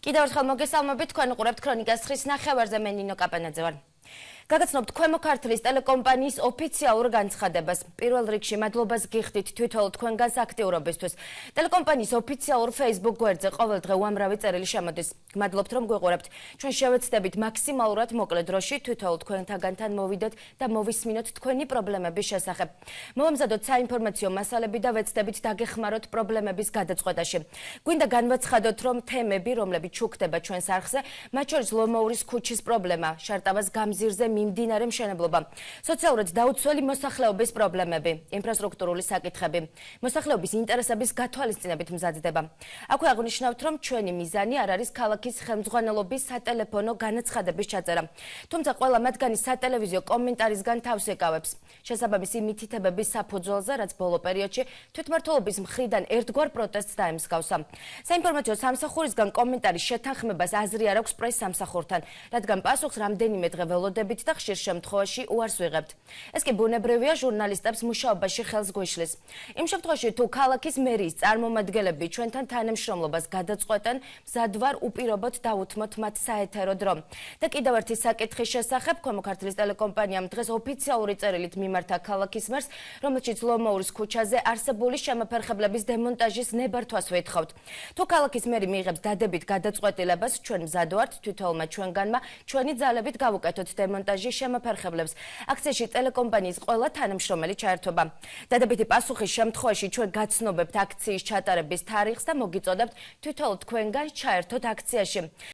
კიდევ ერთხელ მოგესალმებით, თქვენ უყურებთ ქრონიკას 9 ნახევარზე, მე ნინო კაპანაძე ვარ. გაგაცნობთ ქვემო ქართლის ტელეკომპანიის ოფიციალურ განცხადებას. პირველ რიგში მადლობას გიხდით თვითონ თქვენგანს აქტიურობისთვის. ტელეკომპანიის ოფიციალურ Facebook გვერდზე ყოველდღე უამრავი წერილი შემოდის. გმადლობთ, რომ გვიყურებთ. ჩვენ შევეცდებით მაქსიმალურად მოკლე დროში თვითონ თქვენთაგანთან მოვიდეთ და მოვისმინოთ თქვენი პრობლემების შესახებ. მოვამზადოთ საინფორმაციო მასალები და ვეცდებით დაგეხმაროთ პრობლემების გადაწყვეტაში. გვინდა განვაცხადოთ, რომ თემები, რომლებიც ჩუქდება ჩვენს არხზე, მათ შორის ლომოურის ქუჩის პრობლემა, შარტავას გამზირზე მიმდინარე მშენებლობა, სოციალურად დაუცველი მოსახლეობის პრობლემები, ინფრასტრუქტურული საკითხები, მოსახლეობის ინტერესების გათვალისწინებით მზადდება. აქვე აღნიშნავთ, რომ ჩვენი მიზანი არ არის ქალაქის ხელმძღვანელობის სატელეფონო განაცხადების ჩაწერა. თუმცა ყველა მათგანი სატელევიზიო კომენტარისგან თავს ეკავებს. შესაბამისი მითითებების საფუძველზე, რაც ბოლო პერიოდში თვითმმართველობის მხრიდან ერთგვარ პროტესტს დაემსგავსა. საინფორმაციო სამსახურისგან კომენტარის შეთანხმებას აზრი არ აქვს პრეს სამსახურთან, რადგან პასუხს რამდენიმე დღე ველოდებით და ხშირ შემთხვევაში უარს ვიღებთ. ეს კი ბუნებრივია ჟურნალისტებს მუშაობაში ხელს გვიშლის. იმ შემთხვევაში თუ ქალაქის მერიის წარმომადგენლები ჩვენთან თანამშრომლობას გადაწყვეტენ, მზად ვარ უპირობოდ დაუთმოთ მათ საეთერო დრო. და კიდევ ერთი საკითხის შესახებ, ქვემო ქართლის ტელეკომპანიამ დღეს ოფიციალური წერილით მიმართა ქალაქის მერს, რომელშიც ლომოურის ქუჩაზე არსებული შემოფერხებლების დემონტაჟის ნებართვას ვეთხოვთ. თუ ქალაქის მერი მიიღებს დადებით გადაწყვეტილებას, ჩვენ მზად ვართ თვითონმა ჩვენგანმა ჩვენი ძალებით გავუკეთოთ დემონტაჟის შემოფერხებლებს. აქციაში ტელეკომპანიის ყველა თანამშრომელი ჩაერთვება. დადებითი პასუხის შემთხვევაში ჩვენ გაცნობებთ აქციის ჩატარების თარიღს და მოგიწოდებთ თვითონ თქვენგან ჩაერთოთ აქციაში.